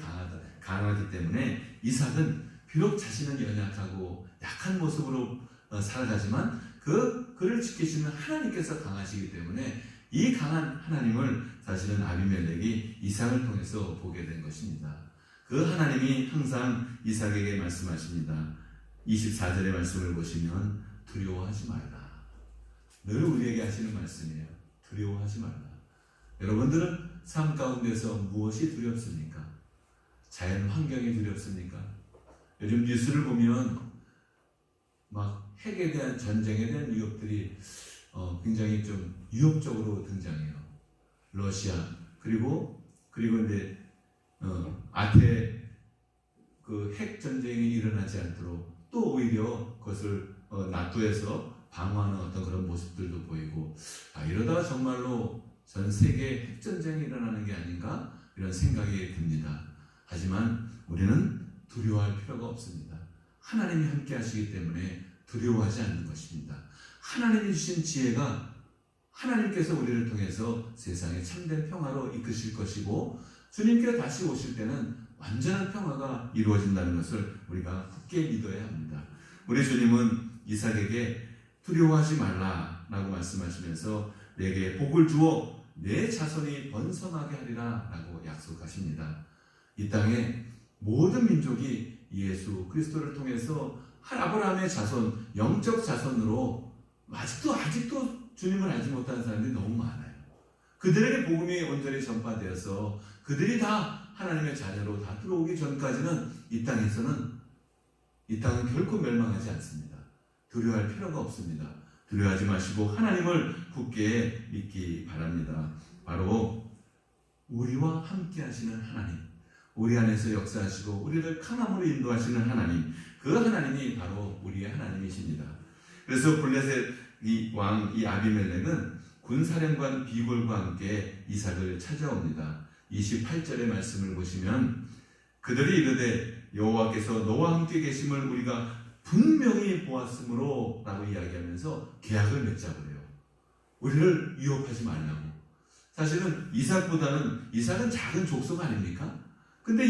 강하기 때문에 이삭은 비록 자신은 연약하고 약한 모습으로 살아가지만 그를 지키시는 하나님께서 강하시기 때문에 이 강한 하나님을 사실은 아비멜렉이 이삭을 통해서 보게 된 것입니다. 그 하나님이 항상 이삭에게 말씀하십니다. 24절의 말씀을 보시면 두려워하지 말라. 늘 우리에게 하시는 말씀이에요. 두려워하지 말라. 여러분들은 삶 가운데서 무엇이 두렵습니까? 자연 환경이 두렵습니까? 요즘 뉴스를 보면 막 핵에 대한, 전쟁에 대한 위협들이 굉장히 좀 위협적으로 등장해요. 러시아 그리고 이제 아태 그 핵 전쟁이 일어나지 않도록 또 오히려 그것을 나토에서 방어하는 어떤 그런 모습들도 보이고, 이러다가 정말로 전 세계 핵 전쟁이 일어나는 게 아닌가 이런 생각이 듭니다. 하지만 우리는 두려워할 필요가 없습니다. 하나님이 함께 하시기 때문에 두려워하지 않는 것입니다. 하나님이 주신 지혜가 하나님께서 우리를 통해서 세상에 참된 평화로 이끄실 것이고, 주님께서 다시 오실 때는 완전한 평화가 이루어진다는 것을 우리가 굳게 믿어야 합니다. 우리 주님은 이삭에게 두려워하지 말라라고 말씀하시면서 내게 복을 주어 내 자손이 번성하게 하리라 라고 약속하십니다. 이 땅에 모든 민족이 예수 그리스도를 통해서 아브라함의 자손, 영적 자손으로 아직도 주님을 알지 못하는 사람들이 너무 많아요. 그들에게 복음이 온전히 전파되어서 그들이 다 하나님의 자녀로 다 들어오기 전까지는 이 땅은 결코 멸망하지 않습니다. 두려워할 필요가 없습니다. 두려워하지 마시고 하나님을 굳게 믿기 바랍니다. 바로 우리와 함께 하시는 하나님, 우리 안에서 역사하시고 우리를 강함으로 인도하시는 하나님, 그 하나님이 바로 우리의 하나님이십니다. 그래서 블레셋 왕 이 아비멜렉은 군사령관 비골과 함께 이삭을 찾아옵니다. 28절의 말씀을 보시면 그들이 이르되 여호와께서 너와 함께 계심을 우리가 분명히 보았으므로 라고 이야기하면서 계약을 맺자고 해요. 우리를 위협하지 말라고. 사실은 이삭은 작은 족속 아닙니까? 근데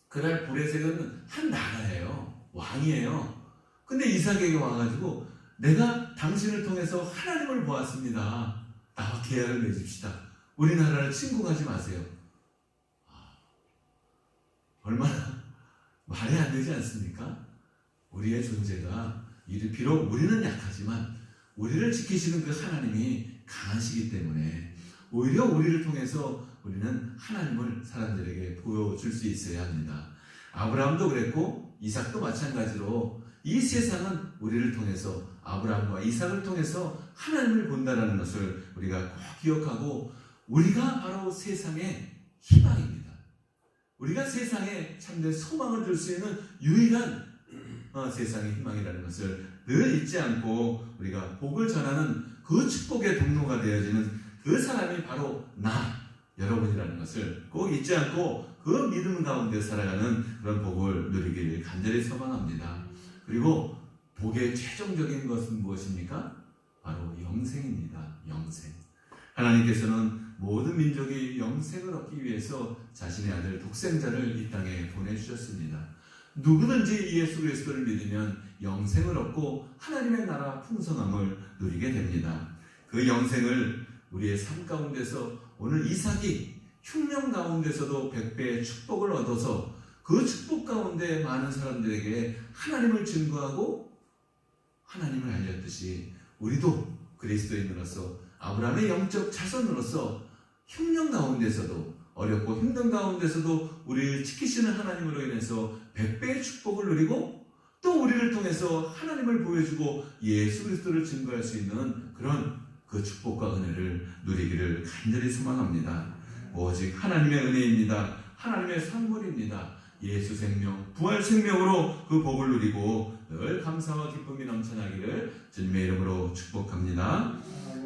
그날 블레셋은 한 나라예요. 왕이에요. 근데 이삭에게 와가지고 내가 당신을 통해서 하나님을 보았습니다. 나와 계약을 맺읍시다. 우리나라를 침공하지 마세요. 얼마나 말이 안 되지 않습니까? 우리의 존재가 비록 우리는 약하지만 우리를 지키시는 그 하나님이 강하시기 때문에 오히려 우리를 통해서 우리는 하나님을 사람들에게 보여줄 수 있어야 합니다. 아브라함도 그랬고 이삭도 마찬가지로 이 세상은 우리를 통해서, 아브라함과 이삭을 통해서 하나님을 본다는 것을 우리가 꼭 기억하고, 우리가 바로 세상의 희망입니다. 우리가 세상에 참된 소망을 줄 수 있는 유일한 세상의 희망이라는 것을 늘 잊지 않고 우리가 복을 전하는 그 축복의 통로가 되어지는 그 사람이 바로 여러분이라는 것을 꼭 잊지 않고 그 믿음 가운데 살아가는 그런 복을 누리기를 간절히 소망합니다. 그리고 복의 최종적인 것은 무엇입니까? 바로 영생입니다. 영생. 하나님께서는 모든 민족이 영생을 얻기 위해서 자신의 아들 독생자를 이 땅에 보내주셨습니다. 누구든지 예수 그리스도를 믿으면 영생을 얻고 하나님의 나라 풍성함을 누리게 됩니다. 그 영생을 우리의 삶 가운데서 오늘 이삭이 흉년 가운데서도 100배의 축복을 얻어서 그 축복 가운데 많은 사람들에게 하나님을 증거하고 하나님을 알렸듯이 우리도 그리스도인으로서 아브라함의 영적 자손으로서 흉년 가운데서도 어렵고 힘든 가운데서도 우리를 지키시는 하나님으로 인해서 100배의 축복을 누리고 또 우리를 통해서 하나님을 보여주고 예수 그리스도를 증거할 수 있는 그런 그 축복과 은혜를 누리기를 간절히 소망합니다. 오직 하나님의 은혜입니다. 하나님의 선물입니다. 예수 생명, 부활 생명으로 그 복을 누리고 늘 감사와 기쁨이 넘쳐나기를 주님의 이름으로 축복합니다.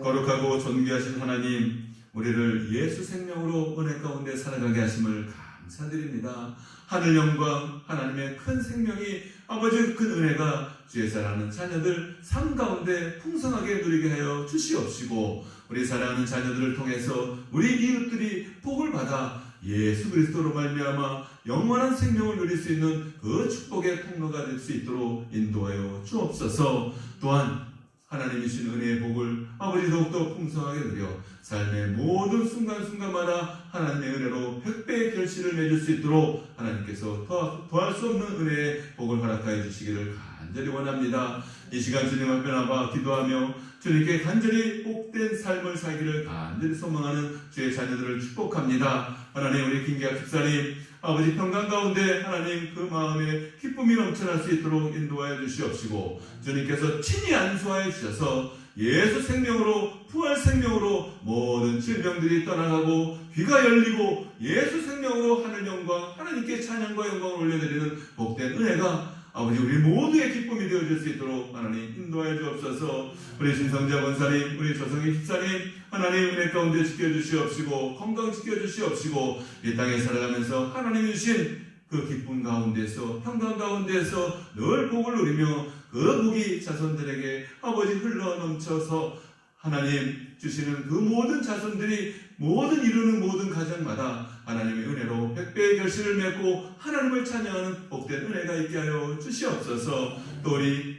거룩하고 존귀하신 하나님, 우리를 예수 생명으로 은혜 가운데 살아가게 하심을 감사드립니다. 하늘 영광, 하나님의 큰 생명이 아버지의 큰 은혜가 주의 사랑하는 자녀들 삶 가운데 풍성하게 누리게 하여 주시옵시고 우리 사랑하는 자녀들을 통해서 우리 이웃들이 복을 받아 예수 그리스도로 말미암아 영원한 생명을 누릴 수 있는 그 축복의 통로가 될 수 있도록 인도하여 주옵소서. 또한 하나님이신 은혜의 복을 아버지 더욱더 풍성하게 누려 삶의 모든 순간순간마다 하나님의 은혜로 100배의 결실을 맺을 수 있도록 하나님께서 더할 수 없는 은혜의 복을 허락하여 주시기를 간절히 원합니다. 이 시간 주님 앞에 나와 기도하며 주님께 간절히 복된 삶을 살기를 간절히 소망하는 주의 자녀들을 축복합니다. 하나님, 우리 김기학 집사님 아버지 평강 가운데 하나님 그 마음에 기쁨이 넘쳐날 수 있도록 인도하여 주시옵시고 주님께서 친히 안수하여 주셔서 예수 생명으로 부활 생명으로 모든 질병들이 떠나가고 귀가 열리고 예수 생명으로 하늘 영광 하나님께 찬양과 영광을 올려드리는 복된 은혜가 아버지 우리 모두의 기쁨이 되어줄 수 있도록 하나님 인도하여 주옵소서. 우리 신성자 권사님, 우리 조성희 집사님 하나님 은혜 가운데 지켜주시옵시고 건강 지켜주시옵시고 이 땅에 살아가면서 하나님이 주신 그 기쁨 가운데서 평강 가운데서 늘 복을 누리며 그 복이 자손들에게 아버지 흘러 넘쳐서 하나님 주시는 그 모든 자손들이 모든 이루는 모든 가정마다 하나님의 은혜로 100배의 결실을 맺고 하나님을 찬양하는 복된 은혜가 있게 하여 주시옵소서. 또 우리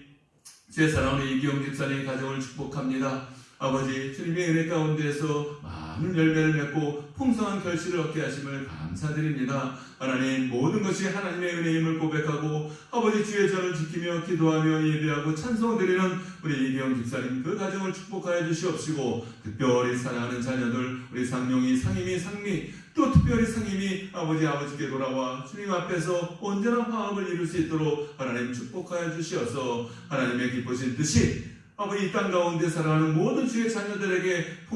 제 사랑하는 이기영 집사님 가정을 축복합니다. 아버지 주님의 은혜 가운데서 많은 열매를 맺고 풍성한 결실을 얻게 하심을 감사드립니다. 하나님 모든 것이 하나님의 은혜임을 고백하고 아버지 주의 전을 지키며 기도하며 예배하고 찬송드리는 우리 이기영 집사님 그 가정을 축복하여 주시옵시고 특별히 사랑하는 자녀들 우리 상용이 상임이 상미 또 특별히 상임이 아버지께 돌아와 주님 앞에서 온전한 화합을 이룰 수 있도록 하나님 축복하여 주시어서 하나님의 기쁘신 뜻이 아버지 이 땅 가운데 살아가는 모든 주의 자녀들에게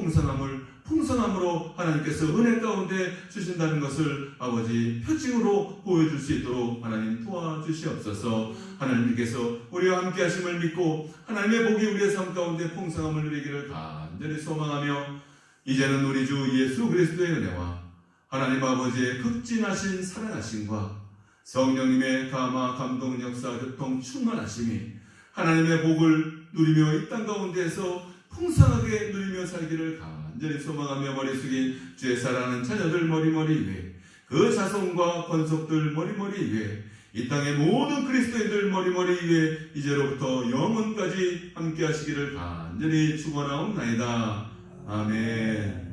풍성함으로 하나님께서 은혜 가운데 주신다는 것을 아버지 표징으로 보여줄 수 있도록 하나님 도와주시옵소서. 하나님께서 우리와 함께 하심을 믿고 하나님의 복이 우리의 삶 가운데 풍성함을 누리기를 간절히 소망하며 이제는 우리 주 예수 그리스도의 은혜와 하나님 아버지의 극진하신 사랑하심과 성령님의 감화 감동 역사 교통 충만하심이 하나님의 복을 누리며 이 땅 가운데에서 풍성하게 누리며 살기를 간절히 소망하며 머리 숙인 주의 사랑하는 자녀들 머리머리 위에 그 자손과 권속들 머리머리 위에 이 땅의 모든 그리스도인들 머리머리 위에 이제로부터 영원까지 함께 하시기를 간절히 축원하옵나이다. 아멘.